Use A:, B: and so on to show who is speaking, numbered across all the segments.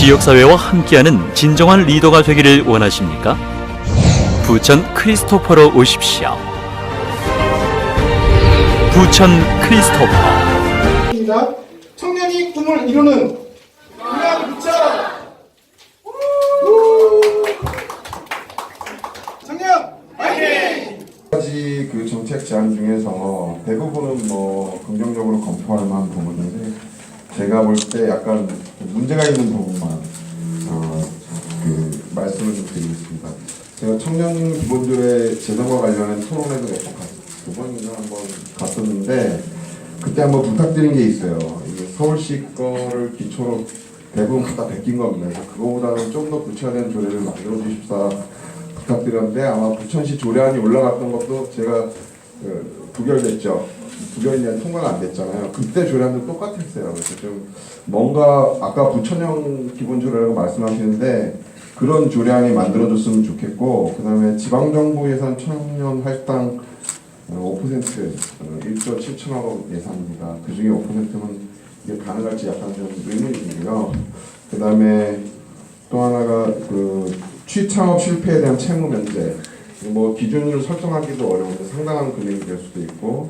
A: 지역사회와 함께하는 진정한 리더가 되기를 원하십니까? 부천 크리스토퍼로 오십시오. 부천 크리스토퍼.
B: 청년이 꿈을 이루는 그냥 부천. 청년 화이팅!
C: 가지 그 정책 제안 중에서 대부분은 뭐 긍정적으로 검토할 만한 부분인데 제가 볼 때 약간 문제가 있는 부분만 그 말씀을 좀 드리겠습니다. 제가 청년 기본조례 제정과 관련한 토론회도 두 번인가 한번 갔었는데 그때 한번 부탁드린 게 있어요. 이게 서울시 거를 기초로 대부분 갖다 베낀 겁니다. 그래서 그거보다는 좀 더 구체화된 조례를 만들어 주십사 부탁드렸는데 아마 부천시 조례안이 올라갔던 것도 제가 부결됐죠. 부결이 아니라 통과가 안 됐잖아요. 그때 조례안도 똑같았어요. 그래서 좀 뭔가 아까 부천형 기본조례라고 말씀하시는데 그런 조례안이 만들어졌으면 좋겠고, 그 다음에 지방정부 예산 청년 할당 5% 1조 7천억 원 예산입니다. 그 중에 5%면 이게 가능할지 약간 좀 의문이 들고요. 그 다음에 또 하나가 그 취창업 실패에 대한 채무 면제. 뭐 기준을 설정하기도 어려운데 상당한 금액이 될 수도 있고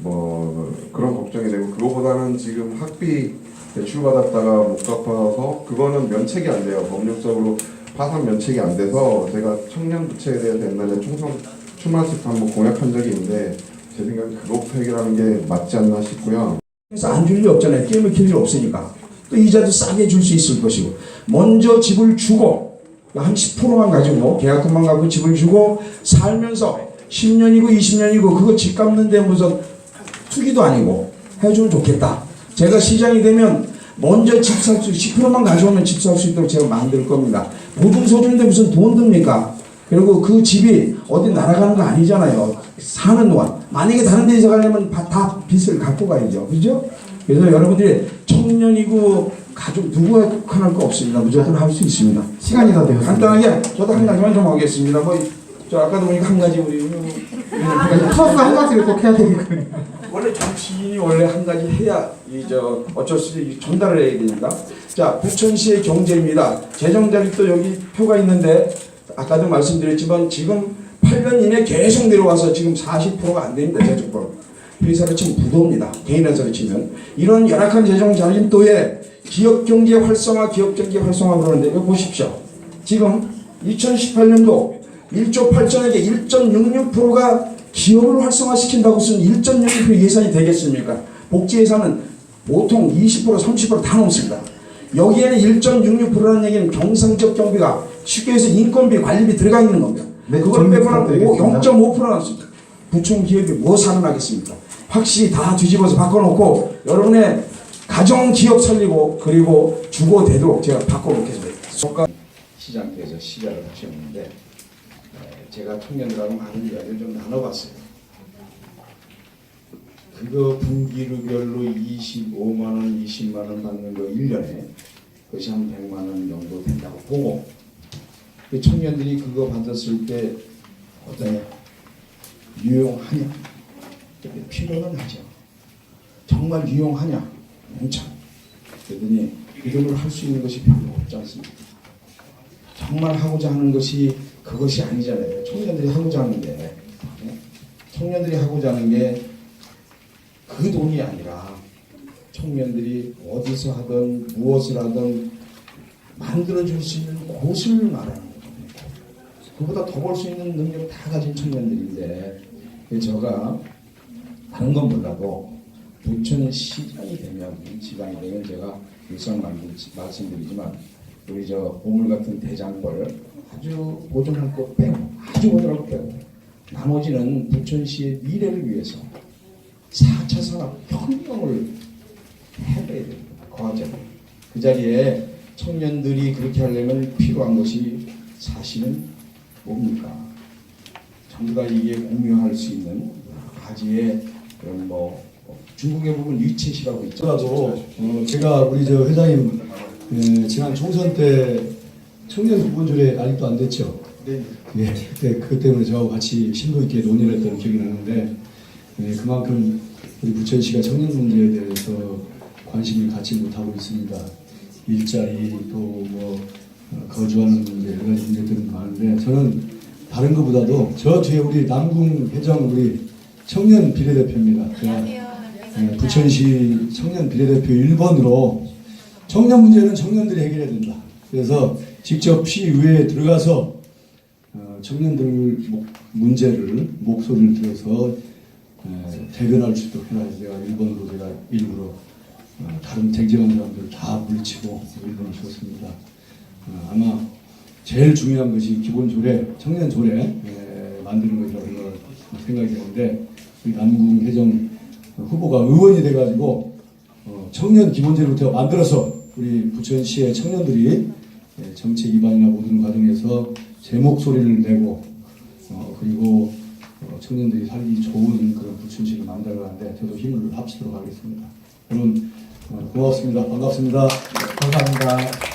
C: 뭐 그런 걱정이 되고, 그거보다는 지금 학비 대출받았다가 못 갚아서 그거는 면책이 안 돼요. 법률적으로 파산 면책이 안 돼서 제가 청년 부채에 대해서 옛날에 총선 출마했을 때 한번 공약한 적이 있는데 제 생각에 그것부터 해결하는 게 맞지 않나 싶고요.
D: 그래서 안 줄 일 없잖아요. 게임을 킬 일 없으니까. 또 이자도 싸게 줄 수 있을 것이고, 먼저 집을 주고 한 10%만 가지고 계약금만 갖고 집을 주고 살면서 10년이고 20년이고 그거 집 갚는데 무슨 투기도 아니고 해주면 좋겠다. 제가 시장이 되면 먼저 집 살 수 10%만 가져오면 집 살 수 있도록 제가 만들 겁니다. 보증서주인데 무슨 돈 듭니까? 그리고 그 집이 어디 날아가는 거 아니잖아요. 사는 동안. 만약에 다른 데 이사 가려면 다 빚을 갖고 가야죠. 그죠? 그래서 여러분들이 청년이고 가족 누구가 국한할 거 없습니다. 무조건 할 수 있습니다.
B: 시간이 다 되었습니다.
D: 간단하게 저도 한 가지만 좀 하겠습니다. 저 아까도 보니까 한 가지 우리
B: 투어스 한 가지를 꼭 해야 되니까요.
D: 원래 정치인이 원래 한 가지 해야 어쩔 수 없이 전달을 해야 되니까. 자, 부천시의 경제입니다. 재정자리 또 여기 표가 있는데 아까도 말씀드렸지만 지금 8년 이내 계속 내려와서 지금 40%가 안 됩니다. 재정권. 회사를 치면 부도입니다. 개인 회사를 치면. 이런 열악한 재정 자린도에 기업경제 활성화 그러는데 이거 보십시오. 지금 2018년도 1조 8천억에 1.66%가 기업을 활성화시킨다고 쓴 1.66% 예산이 되겠습니까? 복지 예산은 보통 20% 30% 다 넘습니다. 여기에는 1.66%라는 얘기는 경상적 경비가 쉽게 해서 인건비 관리비 들어가 있는 겁니다.
B: 네,
D: 그걸 빼고는 0.5% 남습니다. 부천 기업이 뭐 살아나겠습니까? 확실히 다 뒤집어서 바꿔놓고 여러분의 가정 기업 살리고 그리고 주거 되도록 제가 바꿔놓겠습니다. 시장에서 시작을 하셨는데 제가 청년들하고 많은 이야기를 좀 나눠봤어요. 그거 분기별로 25만원, 20만원 받는 거 1년에 그것이 한 100만원 정도 된다고 보고, 그 청년들이 그거 받았을 때 어떠냐? 유용하냐? 필요는 하죠. 정말 유용하냐? 참. 그러더니 그 돈으로 할 수 있는 것이 별로 없지 않습니까? 정말 하고자 하는 것이 그것이 아니잖아요. 청년들이 하고자 하는 게, 청년들이 하고자 하는 게 그 돈이 아니라 청년들이 어디서 하든 무엇을 하든 만들어줄 수 있는 곳을 말하는 겁니다. 그보다 더 벌 수 있는 능력을 다 가진 청년들인데, 제가 다른 건 몰라도 부천 시장이 되면, 지방이 되면 제가 일상 말씀드리지만 우리 보물 같은 대장벌 아주 보존할 것 빼고, 아주 보존할 것 빼고 나머지는 부천시의 미래를 위해서 4차 산업혁명을 해봐야 됩니다. 과학적으로. 그 자리에 청년들이 그렇게 하려면 필요한 것이 사실은 뭡니까? 전부 다 이게 공유할 수 있는 여러 가지의 그런 중국에 보면 리챗이라고 있죠.
E: 제가 우리 회장님 지난 총선 때 청년 기본조례 아직도 안 됐죠.
B: 네.
E: 예, 그때 때문에 저하고 같이 심도 있게 논의를 했던 기억이 나는데, 그만큼 우리 부천시가 청년 문제에 대해서 관심을 갖지 못하고 있습니다. 일자리 또 뭐 거주하는 문제 여러 가지 문제들은 많은데 저는 다른 것보다도 저 뒤에 우리 남궁 회장 우리 청년 비례대표입니다. 제가 부천시 청년 비례대표 1번으로 청년 문제는 청년들이 해결해야 된다. 그래서 직접 시의회에 들어가서 청년들 문제를 목소리를 들어서 대변할 수 있도록 해서 제가 1번으로 제가 일부러 다른 쟁쟁한 사람들을 다 물리치고 1번을 줬습니다. 아마 제일 중요한 것이 기본 조례, 청년 조례 만드는 것이라고 생각이 되는데 우리 남궁 회장 후보가 의원이 돼가지고 청년 기본제로부터 만들어서 우리 부천시의 청년들이 정책 위반이나 모든 과정에서 제 목소리를 내고 그리고 청년들이 살기 좋은 그런 부천시를 만들어가는데 저도 힘을 합치도록 하겠습니다. 여러분 고맙습니다. 반갑습니다.
B: 감사합니다.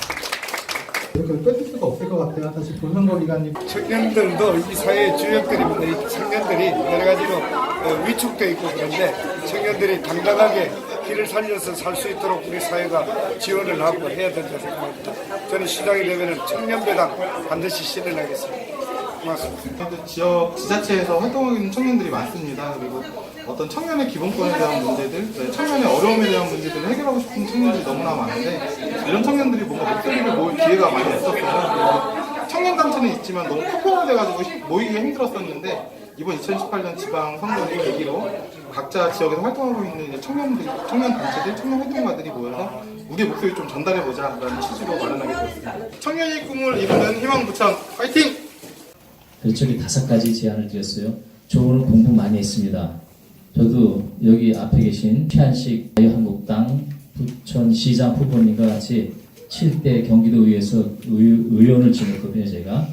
B: 이렇게 뺏을 수가 없을 것 같아요. 사실 본선거 기간이
F: 청년들도 이 사회의 주역들입니다. 이 청년들이 여러 가지로 위축되어 있고 그런데 청년들이 당당하게 길을 살려서 살 수 있도록 우리 사회가 지원을 하고 해야 된다고 생각합니다. 저는 시장이 되면 청년배당 반드시 실현하겠습니다. 고맙습니다.
G: 지역 지자체에서 활동하고 있는 청년들이 많습니다. 그리고 어떤 청년의 기본권에 대한 문제들, 청년의 어려움에 대한 문제들을 해결하고 싶은 청년들이 너무나 많은데 이런 청년들이 뭔가 목소리를 모을 기회가 많이 없었어요. 청년단체는 있지만 너무 포괄돼가지고 모이기가 힘들었었는데 이번 2018년 지방선거를 계기로 각자 지역에서 활동하고 있는 청년들, 청년단체들, 청년활동가들이 모여서 우리의 목소리를 좀 전달해보자라는 취지로 마련하게 되었습니다. 청년의 꿈을 이루는 희망부천 화이팅!
H: 저기 5가지 제안을 드렸어요. 저분은 공부 많이 했습니다. 저도 여기 앞에 계신 최한식 자유한국당 부천시장 후보님과 같이 7대 경기도의회에서 의원을 지냈거든요, 제가.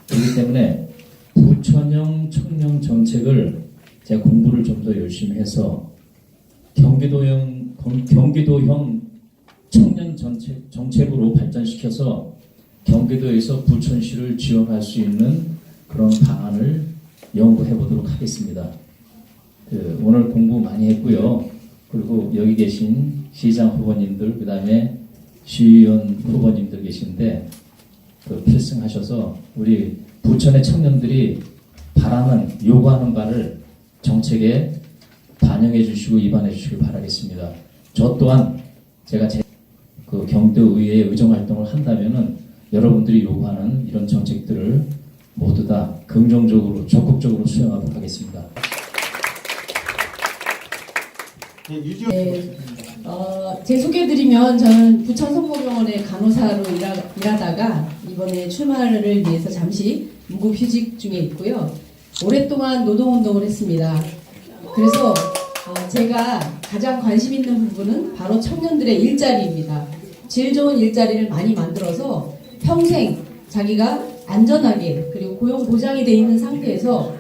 H: 그렇기 때문에 부천형 청년 정책을 제가 공부를 좀 더 열심히 해서 경기도형 청년 정책으로 발전시켜서 경기도에서 부천시를 지원할 수 있는 그런 방안을 연구해 보도록 하겠습니다. 오늘 공부 많이 했고요. 그리고 여기 계신 시장 후보님들, 그 다음에 시의원 후보님들 계신데 필승하셔서 우리 부천의 청년들이 바라는, 요구하는 바를 정책에 반영해 주시고 입안해 주시길 바라겠습니다. 저 또한 제가 그 경기도의회에 의정활동을 한다면은 여러분들이 요구하는 이런 정책들을 모두 다 긍정적으로 적극적으로 수행하도록 하겠습니다.
I: 제 소개해드리면 저는 부천성모병원의 간호사로 일하다가 이번에 출마를 위해서 잠시 무급휴직 중에 있고요. 오랫동안 노동운동을 했습니다. 그래서 제가 가장 관심 있는 부분은 바로 청년들의 일자리입니다. 질 좋은 일자리를 많이 만들어서 평생 자기가 안전하게 그리고 고용 보장이 돼 있는 상태에서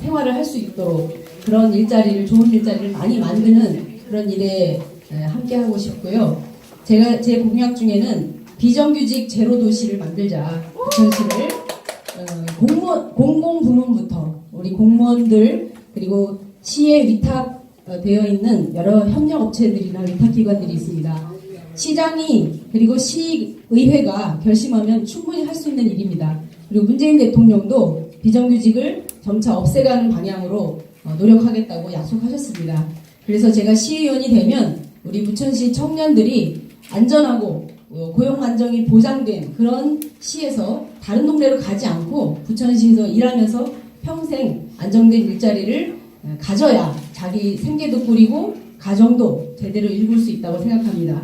I: 생활을 할 수 있도록 그런 일자리를, 좋은 일자리를 많이 만드는 그런 일에 함께 하고 싶고요. 제 공약 중에는 비정규직 제로 도시를 만들자. 부천시를 공공부문부터 우리 공무원들 그리고 시에 위탁되어 있는 여러 협력업체들이나 위탁기관들이 있습니다. 시장이 그리고 시의회가 결심하면 충분히 할 수 있는 일입니다. 그리고 문재인 대통령도 비정규직을 점차 없애가는 방향으로 노력하겠다고 약속하셨습니다. 그래서 제가 시의원이 되면 우리 부천시 청년들이 안전하고 고용 안정이 보장된 그런 시에서 다른 동네로 가지 않고 부천시에서 일하면서 평생 안정된 일자리를 가져야 자기 생계도 꾸리고 가정도 제대로 일굴 수 있다고 생각합니다.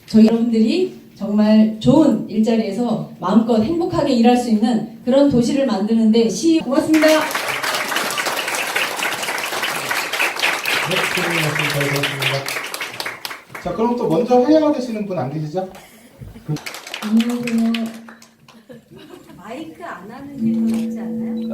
I: 저희 여러분들이 정말 좋은 일자리에서 마음껏 행복하게 일할 수 있는 그런 도시를 만드는데 시 고맙습니다.
B: 자, 그럼 또 먼저 회의하시는 분 안 계시죠?
I: 안녕하세요.
J: 마이크 안 하는 게 있지 않나요?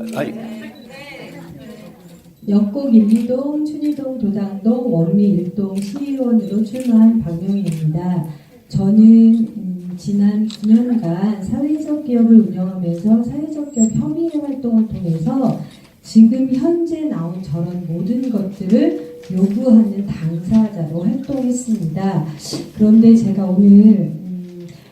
K: 역곡 1, 2동, 춘희동, 도당동, 원미 1동 시의원으로 출마한 박명희입니다. 저는 지난 9년간 사회적 기업을 운영하면서 사회적 기업 협의 활동을 통해서 지금 현재 나온 저런 모든 것들을 요구하는 당사자로 활동했습니다. 그런데 제가 오늘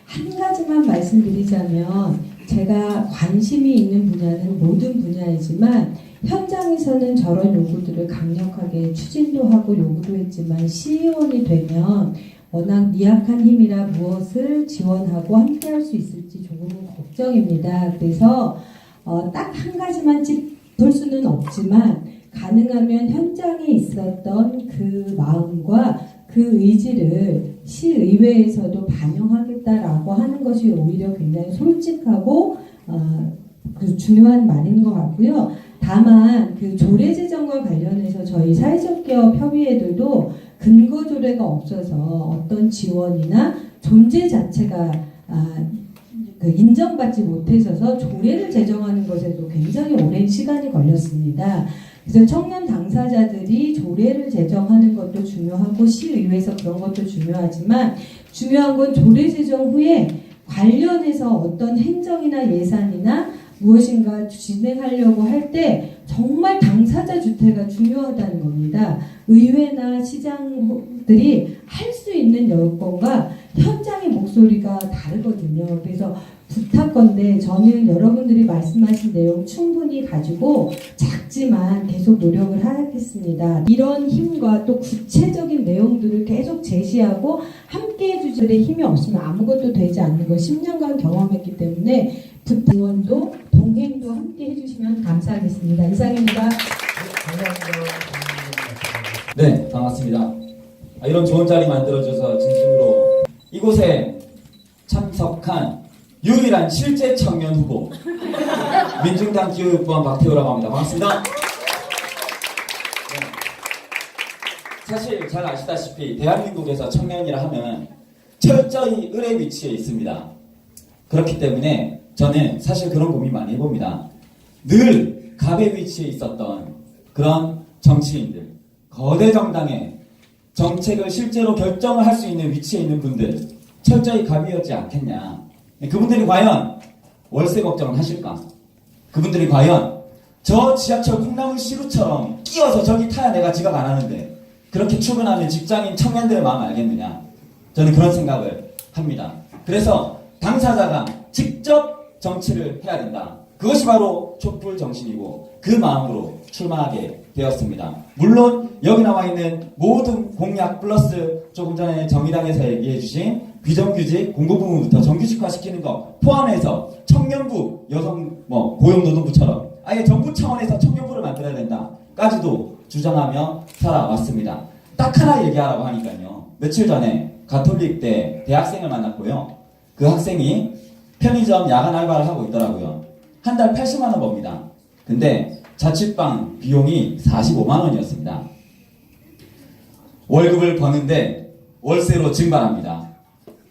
K: 한 가지만 말씀드리자면 제가 관심이 있는 분야는 모든 분야이지만 현장에서는 저런 요구들을 강력하게 추진도 하고 요구도 했지만 시의원이 되면 워낙 미약한 힘이라 무엇을 지원하고 함께할 수 있을지 조금은 걱정입니다. 그래서 딱 한 가지만 짚을 수는 없지만 가능하면 현장에 있었던 그 마음과 그 의지를 시의회에서도 반영하겠다라고 하는 것이 오히려 굉장히 솔직하고 그 중요한 말인 것 같고요. 다만 그 조례 제정과 관련해서 저희 사회적 기업 협의회들도 근거 조례가 없어서 어떤 지원이나 존재 자체가 그 인정받지 못해서 조례를 제정하는 것에도 굉장히 오랜 시간이 걸렸습니다. 그래서 청년 당사자들이 조례를 제정하는 것도 중요하고 시의회에서 그런 것도 중요하지만 중요한 건 조례 제정 후에 관련해서 어떤 행정이나 예산이나 무엇인가 진행하려고 할 때 정말 당사자 주체가 중요하다는 겁니다. 의회나 시장들이 할 수 있는 여건과 현장의 목소리가 다르거든요. 그래서 부탁건데 저는 여러분들이 말씀하신 내용 충분히 가지고 작지만 계속 노력을 하겠습니다. 이런 힘과 또 구체적인 내용들을 계속 제시하고 함께해 주들의 힘이 없으면 아무것도 되지 않는 걸 10년간 경험했기 때문에 부탁원도 동행도 함께 해주시면 감사하겠습니다. 이상입니다.
L: 네, 반갑습니다. 이런 좋은 자리 만들어줘서 진심으로 이곳에 참석한 유일한 실제 청년 후보 민중당 기후부원 박태우라고 합니다. 반갑습니다. 네. 사실 잘 아시다시피 대한민국에서 청년이라 하면 철저히 을의 위치에 있습니다. 그렇기 때문에 저는 사실 그런 고민 많이 해봅니다. 늘 갑의 위치에 있었던 그런 정치인들, 거대 정당의 정책을 실제로 결정을 할 수 있는 위치에 있는 분들, 철저히 갑이었지 않겠냐. 그분들이 과연 월세 걱정을 하실까? 그분들이 과연 저 지하철 콩나물 시루처럼 끼어서 저기 타야 내가 지각 안 하는데 그렇게 출근하는 직장인 청년들의 마음 알겠느냐? 저는 그런 생각을 합니다. 그래서 당사자가 직접 정치를 해야 된다. 그것이 바로 촛불 정신이고 그 마음으로 출마하게 되었습니다. 물론 여기 나와 있는 모든 공약 플러스 조금 전에 정의당에서 얘기해 주신 비정규직 공고 부분부터 정규직화 시키는 거 포함해서 청년부, 여성 고용노동부처럼 아예 정부 차원에서 청년부를 만들어야 된다까지도 주장하며 살아왔습니다. 딱 하나 얘기하라고 하니까요. 며칠 전에 가톨릭대 대학생을 만났고요. 그 학생이 편의점 야간 알바를 하고 있더라고요. 한 달 80만 원 법니다. 근데 자취방 비용이 45만 원이었습니다. 월급을 버는데 월세로 증발합니다.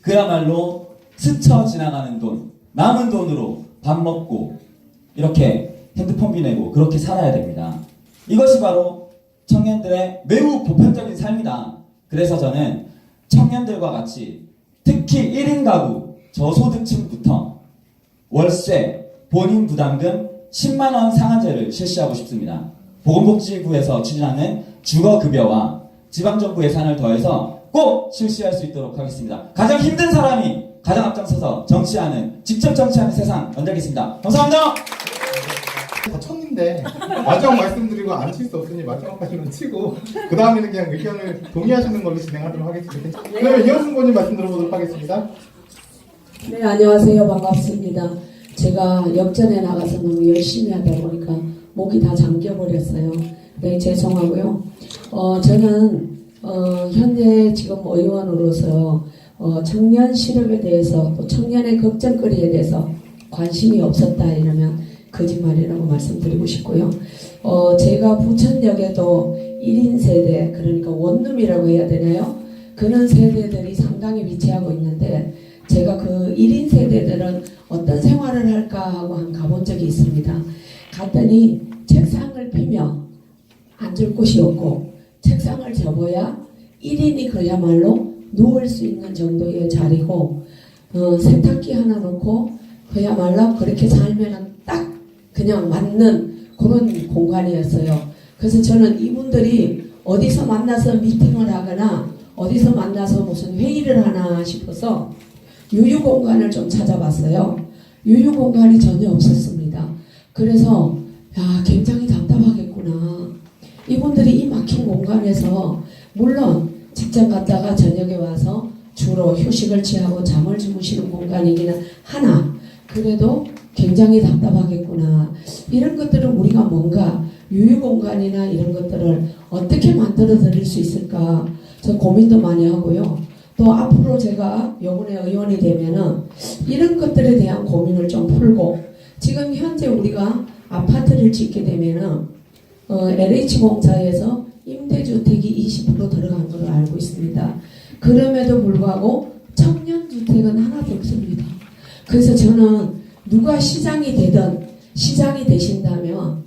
L: 그야말로 스쳐 지나가는 돈, 남은 돈으로 밥 먹고 이렇게 핸드폰비 내고 그렇게 살아야 됩니다. 이것이 바로 청년들의 매우 보편적인 삶이다. 그래서 저는 청년들과 같이 특히 1인 가구 저소득층부터 월세, 본인 부담금 10만원 상한제를 실시하고 싶습니다. 보건복지부에서 추진하는 주거급여와 지방정부 예산을 더해서 꼭 실시할 수 있도록 하겠습니다. 가장 힘든 사람이 가장 앞장서서 정치하는, 직접 정치하는 세상 만들겠습니다. 감사합니다.
B: 다 쳤는데 마지막 말씀드리고 안 칠 수 없으니 마지막까지는 치고 그 다음에는 그냥 의견을 동의하시는 걸로 진행하도록 하겠습니다. 그러면 이현승 의원님 말씀 들어보도록 하겠습니다.
I: 네, 안녕하세요. 반갑습니다. 제가 역전에 나가서 너무 열심히 하다 보니까 목이 다 잠겨버렸어요. 네, 죄송하고요. 저는 현재 지금 의원으로서 청년 실업에 대해서 또 청년의 걱정거리에 대해서 관심이 없었다 이러면 거짓말이라고 말씀드리고 싶고요. 제가 부천역에도 1인 세대, 그러니까 원룸이라고 해야 되나요? 그런 세대들이 상당히 위치하고 있는데 제가 그 1인 세대들은 어떤 생활을 할까 하고 한 가본 적이 있습니다. 갔더니 책상을 피며 앉을 곳이 없고 책상을 접어야 1인이 그야말로 누울 수 있는 정도의 자리고 세탁기 하나 놓고 그야말로 그렇게 살면은 딱 그냥 맞는 그런 공간이었어요. 그래서 저는 이분들이 어디서 만나서 미팅을 하거나 어디서 만나서 무슨 회의를 하나 싶어서 유휴 공간을 좀 찾아봤어요. 유휴 공간이 전혀 없었습니다. 그래서 굉장히 답답하겠구나. 이분들이 이 막힌 공간에서 물론 직장 갔다가 저녁에 와서 주로 휴식을 취하고 잠을 주무시는 공간이기는 하나 그래도 굉장히 답답하겠구나. 이런 것들을 우리가 뭔가 유휴 공간이나 이런 것들을 어떻게 만들어 드릴 수 있을까 저 고민도 많이 하고요. 또 앞으로 제가 요번에 의원이 되면은 이런 것들에 대한 고민을 좀 풀고 지금 현재 우리가 아파트를 짓게 되면은 LH공사에서 임대주택이 20% 들어간 걸로 알고 있습니다. 그럼에도 불구하고 청년주택은 하나도 없습니다. 그래서 저는 누가 시장이 되든 시장이 되신다면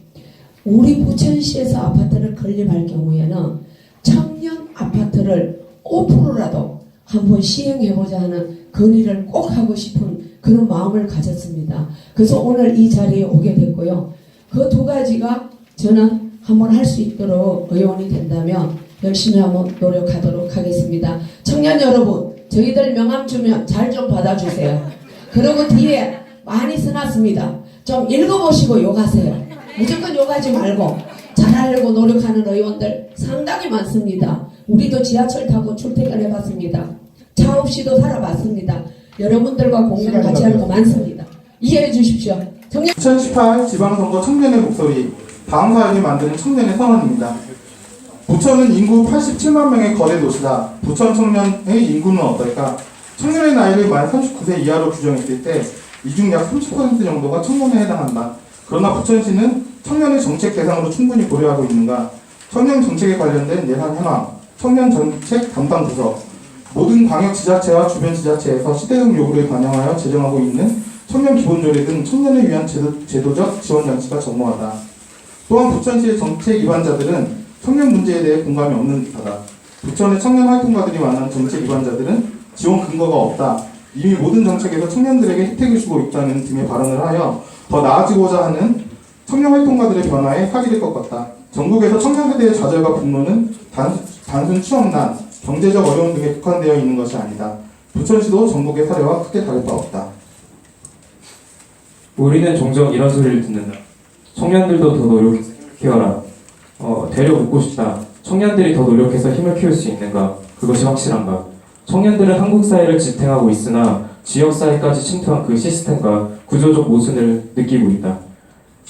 I: 우리 부천시에서 아파트를 건립할 경우에는 청년 아파트를 5%라도 한번 시행해보자 하는 건의를 꼭 하고 싶은 그런 마음을 가졌습니다. 그래서 오늘 이 자리에 오게 됐고요. 그 두 가지가 저는 한번 할 수 있도록 의원이 된다면 열심히 한번 노력하도록 하겠습니다. 청년 여러분, 저희들 명함 주면 잘 좀 받아주세요. 그리고 뒤에 많이 써놨습니다. 좀 읽어보시고 욕하세요. 무조건 욕하지 말고 잘하려고 노력하는 의원들 상당히 많습니다. 우리도 지하철 타고 출퇴근해봤습니다. 차 없이도 살아봤습니다. 여러분들과 공감 같이 하는 거 많습니다. 이해해 주십시오.
G: 2018 지방선거 청년의 목소리, 다음 사연이 만드는 청년의 선언입니다. 부천은 인구 87만 명의 거대 도시다. 부천 청년의 인구는 어떨까? 청년의 나이를 만 39세 이하로 규정했을 때 이 중 약 30% 정도가 청년에 해당한다. 그러나 부천시는 청년의 정책 대상으로 충분히 고려하고 있는가? 청년 정책에 관련된 예산 현황, 청년 정책 담당 부서, 모든 광역 지자체와 주변 지자체에서 시대적 요구를 반영하여 제정하고 있는 청년 기본조례 등 청년을 위한 제도적 지원 장치가 전무하다. 또한 부천시의 정책 위반자들은 청년 문제에 대해 공감이 없는 듯하다. 부천의 청년 활동가들이 만난 정책 위반자들은 지원 근거가 없다. 이미 모든 정책에서 청년들에게 혜택을 주고 있다는 등의 발언을 하여 더 나아지고자 하는 청년 활동가들의 변화에 파기될 것 같다. 전국에서 청년 세대의 좌절과 분노는 단순 취업난, 경제적 어려움 등에 국한되어 있는 것이 아니다. 부천시도 전국의 사례와 크게 다를 바 없다.
M: 우리는 종종 이런 소리를 듣는다. 청년들도 더 노력해서 힘을 키워라. 되려 묻고 싶다. 청년들이 더 노력해서 힘을 키울 수 있는가? 그것이 확실한가? 청년들은 한국 사회를 지탱하고 있으나 지역 사회까지 침투한 그 시스템과 구조적 모순을 느끼고 있다.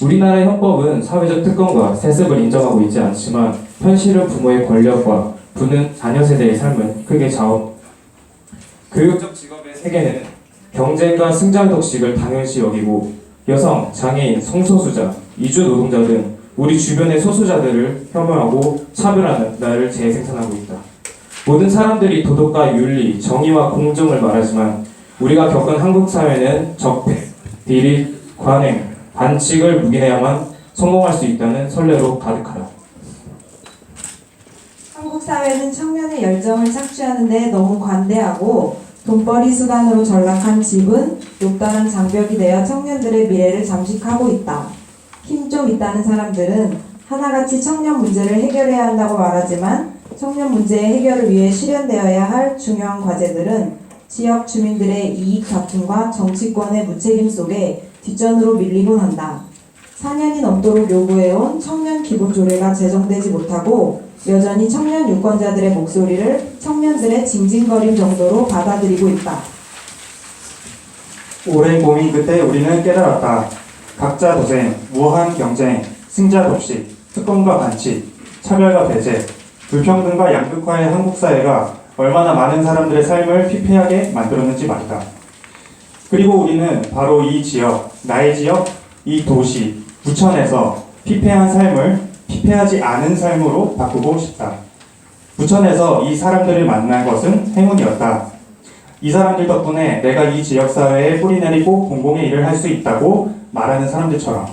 M: 우리나라의 헌법은 사회적 특권과 세습을 인정하고 있지 않지만 현실은 부모의 권력과 부는 자녀 세대의 삶을 크게 좌우. 교육적 직업의 세계는 경쟁과 승자 독식을 당연시 여기고 여성, 장애인, 성소수자, 이주 노동자 등 우리 주변의 소수자들을 혐오하고 차별하는 나를 재생산하고 있다. 모든 사람들이 도덕과 윤리, 정의와 공정을 말하지만 우리가 겪은 한국 사회는 적폐, 비리, 관행, 반칙을 묵인해야만 성공할 수 있다는 선례로 가득하다.
N: 한국 사회는 청년의 열정을 착취하는 데 너무 관대하고 돈벌이 수단으로 전락한 집은 높다란 장벽이 되어 청년들의 미래를 잠식하고 있다. 힘 좀 있다는 사람들은 하나같이 청년 문제를 해결해야 한다고 말하지만 청년 문제의 해결을 위해 실현되어야 할 중요한 과제들은 지역 주민들의 이익 다툼과 정치권의 무책임 속에 뒷전으로 밀리곤 한다. 4년이 넘도록 요구해온 청년 기본조례가 제정되지 못하고 여전히 청년 유권자들의 목소리를 청년들의 징징거림 정도로 받아들이고 있다.
O: 오랜 고민 끝에 우리는 깨달았다. 각자 도생, 무한 경쟁, 승자 독식, 특권과 반칙, 차별과 배제, 불평등과 양극화의 한국 사회가 얼마나 많은 사람들의 삶을 피폐하게 만들었는지 말이다. 그리고 우리는 바로 이 지역, 나의 지역, 이 도시, 부천에서 피폐한 삶을 피폐하지 않은 삶으로 바꾸고 싶다. 부천에서 이 사람들을 만난 것은 행운이었다. 이 사람들 덕분에 내가 이 지역사회에 뿌리내리고 공공의 일을 할 수 있다고 말하는 사람들처럼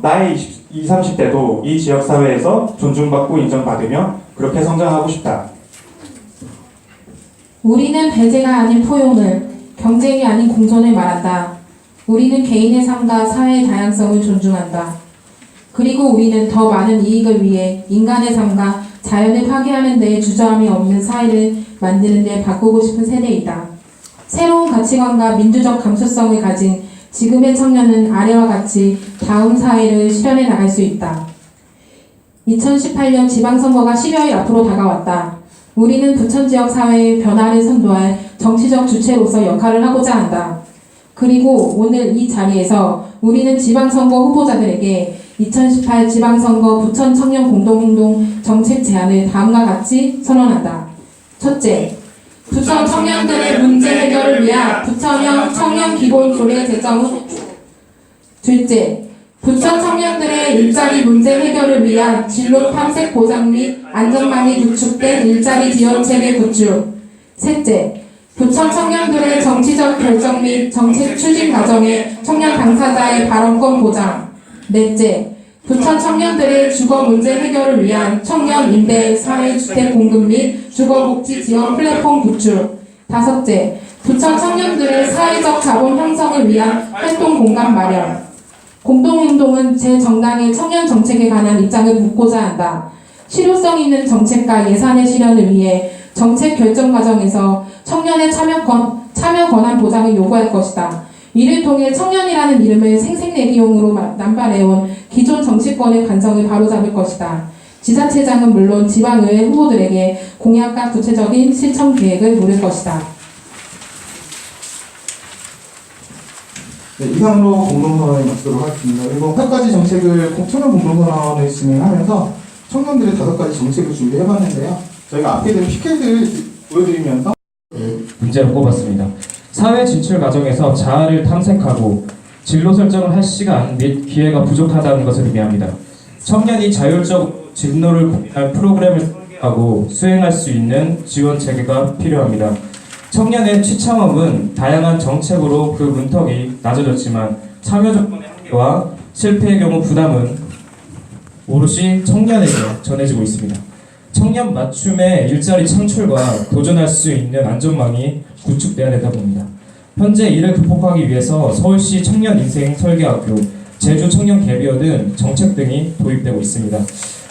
O: 나의 20, 30대도 이 지역사회에서 존중받고 인정받으며 그렇게 성장하고 싶다.
P: 우리는 배제가 아닌 포용을, 경쟁이 아닌 공존을 말한다. 우리는 개인의 삶과 사회의 다양성을 존중한다. 그리고 우리는 더 많은 이익을 위해 인간의 삶과 자연을 파괴하는 데에 주저함이 없는 사회를 만드는 데 바꾸고 싶은 세대이다. 새로운 가치관과 민주적 감수성을 가진 지금의 청년은 아래와 같이 다음 사회를 실현해 나갈 수 있다. 2018년 지방선거가 10여일 앞으로 다가왔다. 우리는 부천 지역 사회의 변화를 선도할 정치적 주체로서 역할을 하고자 한다. 그리고 오늘 이 자리에서 우리는 지방선거 후보자들에게 2018 지방선거 부천 청년 공동행동 정책 제안을 다음과 같이 선언한다. 첫째, 부천 청년들의 문제 해결을 위한 부천형 청년 기본조례 제정 후. 둘째, 부천 청년들의 일자리 문제 해결을 위한 진로 탐색 보장 및 안전망이 구축된 일자리 지원 체계 구축. 셋째, 부천 청년들의 정치적 결정 및 정책 추진 과정에 청년 당사자의 발언권 보장. 넷째, 부천 청년들의 주거 문제 해결을 위한 청년 임대 사회주택 공급 및 주거복지 지원 플랫폼 구축. 다섯째, 부천 청년들의 사회적 자본 형성을 위한 활동 공간 마련. 공동행동은 제 정당의 청년 정책에 관한 입장을 묻고자 한다. 실효성 있는 정책과 예산의 실현을 위해 정책 결정 과정에서 청년의 참여 권한 보장을 요구할 것이다. 이를 통해 청년이라는 이름을 생색내기용으로 남발해온 기존 정치권의 관성을 바로잡을 것이다. 지자체장은 물론 지방의회 후보들에게 공약과 구체적인 실천 계획을 물을 것이다.
G: 네, 이상으로 공동선언을 마치도록 하겠습니다. 그리고 8가지 정책을 청년 공동선언을 진행하면서 청년들의 5가지 정책을 준비해봤는데요. 저희가 앞에 있는 피켓을 보여드리면서
M: 문제로 꼽았습니다. 사회 진출 과정에서 자아를 탐색하고 진로 설정을 할 시간 및 기회가 부족하다는 것을 의미합니다. 청년이 자율적 진로를 고민할 프로그램을 설계하고 수행할 수 있는 지원 체계가 필요합니다. 청년의 취창업은 다양한 정책으로 그 문턱이 낮아졌지만 참여 조건의 한계와 실패의 경우 부담은 오롯이 청년에게 전해지고 있습니다. 청년 맞춤의 일자리 창출과 도전할 수 있는 안전망이 구축돼야 된다 봅니다. 현재 이를 극복하기 위해서 서울시 청년인생설계학교, 제주 청년 갭이어 등 정책 등이 도입되고 있습니다.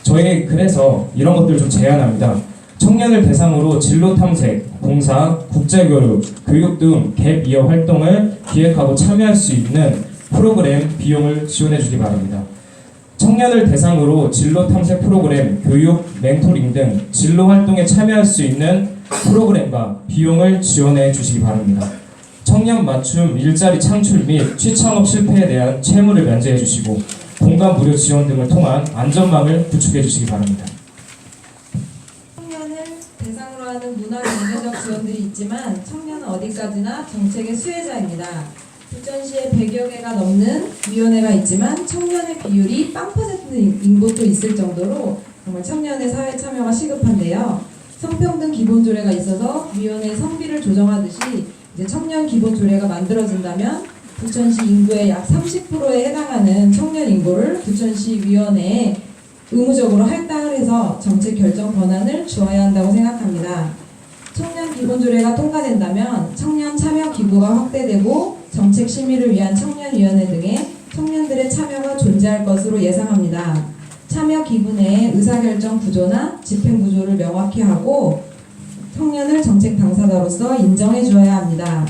M: 저희 그래서 이런 것들을 좀 제안합니다. 청년을 대상으로 진로 탐색, 봉사, 국제교류, 교육 등 갭이어 활동을 기획하고 참여할 수 있는 프로그램 비용을 지원해 주기 바랍니다. 청년을 대상으로 진로 탐색 프로그램, 교육, 멘토링 등 진로 활동에 참여할 수 있는 프로그램과 비용을 지원해 주시기 바랍니다. 청년 맞춤 일자리 창출 및 취창업 실패에 대한 채무를 면제해 주시고 공간 무료 지원 등을 통한 안전망을 구축해 주시기 바랍니다.
N: 청년을 대상으로 하는 문화 경제적 지원들이 있지만 청년은 어디까지나 정책의 수혜자입니다. 부천시에 100여 개가 넘는 위원회가 있지만 청년의 비율이 0%인 곳도 있을 정도로 정말 청년의 사회 참여가 시급한데요. 성평등 기본조례가 있어서 위원회 성비를 조정하듯이 이제 청년 기본조례가 만들어진다면 부천시 인구의 약 30%에 해당하는 청년 인구를 부천시 위원회에 의무적으로 할당을 해서 정책 결정 권한을 주어야 한다고 생각합니다. 청년 기본조례가 통과된다면 청년 참여 기구가 확대되고 정책 심의를 위한 청년위원회 등의 청년들의 참여가 존재할 것으로 예상합니다. 참여 기구 내의 의사결정 구조나 집행 구조를 명확히 하고 청년을 정책 당사자로서 인정해 주어야 합니다.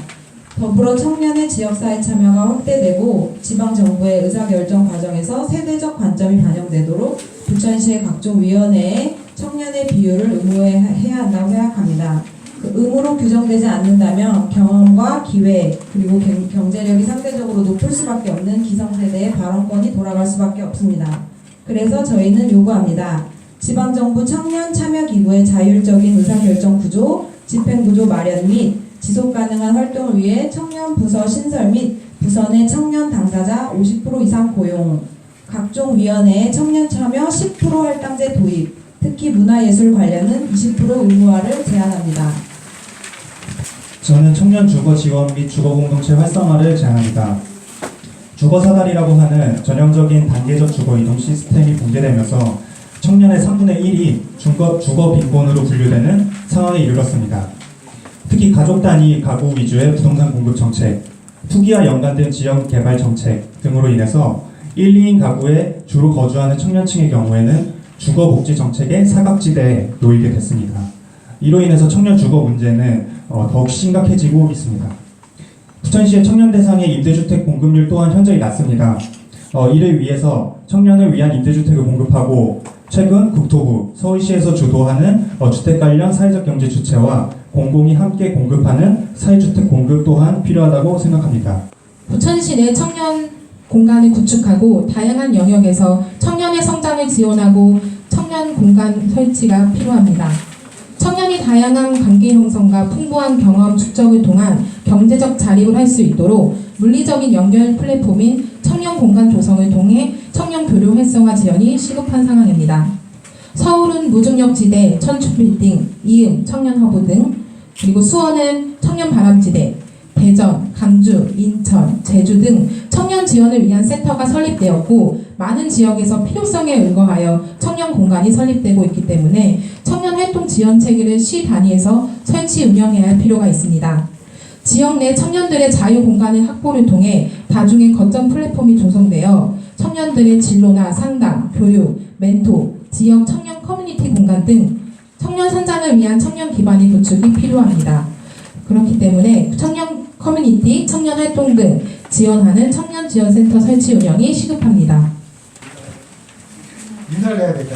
N: 더불어 청년의 지역사회 참여가 확대되고 지방정부의 의사결정 과정에서 세대적 관점이 반영되도록 부천시의 각종 위원회에 청년의 비율을 의무화해야 한다고 생각합니다. 의무로 규정되지 않는다면 경험과 기회 그리고 경제력이 상대적으로 높을 수밖에 없는 기성세대의 발언권이 돌아갈 수밖에 없습니다. 그래서 저희는 요구합니다. 지방정부 청년 참여기구의 자율적인 의사결정 구조, 집행구조 마련 및 지속가능한 활동을 위해 청년 부서 신설 및 부서 내 청년 당사자 50% 이상 고용, 각종 위원회에 청년 참여 10% 할당제 도입, 특히 문화예술 관련은 20% 의무화를 제안합니다.
O: 저는 청년 주거 지원 및 주거 공동체 활성화를 제안합니다. 주거 사다리라고 하는 전형적인 단계적 주거 이동 시스템이 붕괴되면서 청년의 3분의 1이 주거 빈곤으로 분류되는 상황에 이르렀습니다. 특히 가족 단위 가구 위주의 부동산 공급 정책, 투기와 연관된 지역 개발 정책 등으로 인해서 1, 2인 가구에 주로 거주하는 청년층의 경우에는 주거 복지 정책의 사각지대에 놓이게 됐습니다. 이로 인해서 청년 주거 문제는 더욱 심각해지고 있습니다. 부천시의 청년 대상의 임대주택 공급률 또한 현저히 낮습니다. 이를 위해서 청년을 위한 임대주택을 공급하고 최근 국토부, 서울시에서 주도하는 주택 관련 사회적 경제 주체와 공공이 함께 공급하는 사회주택 공급 또한 필요하다고 생각합니다.
P: 부천시 내 청년 공간을 구축하고 다양한 영역에서 청년의 성장을 지원하고 청년 공간 설치가 필요합니다. 청년이 다양한 관계 형성과 풍부한 경험 축적을 통한 경제적 자립을 할 수 있도록 물리적인 연결 플랫폼인 청년 공간 조성을 통해 청년 교류 활성화 지원이 시급한 상황입니다. 서울은 무중력지대, 천춘빌딩, 이음, 청년허브 등, 그리고 수원은 청년바람지대, 대전, 강주, 인천, 제주 등 청년 지원을 위한 센터가 설립되었고 많은 지역에서 필요성에 의거하여 청년 공간이 설립되고 있기 때문에 청년 활동 지원 체계를 시 단위에서 설치 운영해야 할 필요가 있습니다. 지역 내 청년들의 자유 공간의 확보를 통해 다중의 거점 플랫폼이 조성되어 청년들의 진로나 상담, 교육, 멘토, 지역 청년 커뮤니티 공간 등 청년 성장을 위한 청년 기반의 구축이 필요합니다. 그렇기 때문에 청년 커뮤니티, 청년 활동 등 지원하는 청년 지원센터 설치 운영이 시급합니다.
B: 인사를 해야 될 것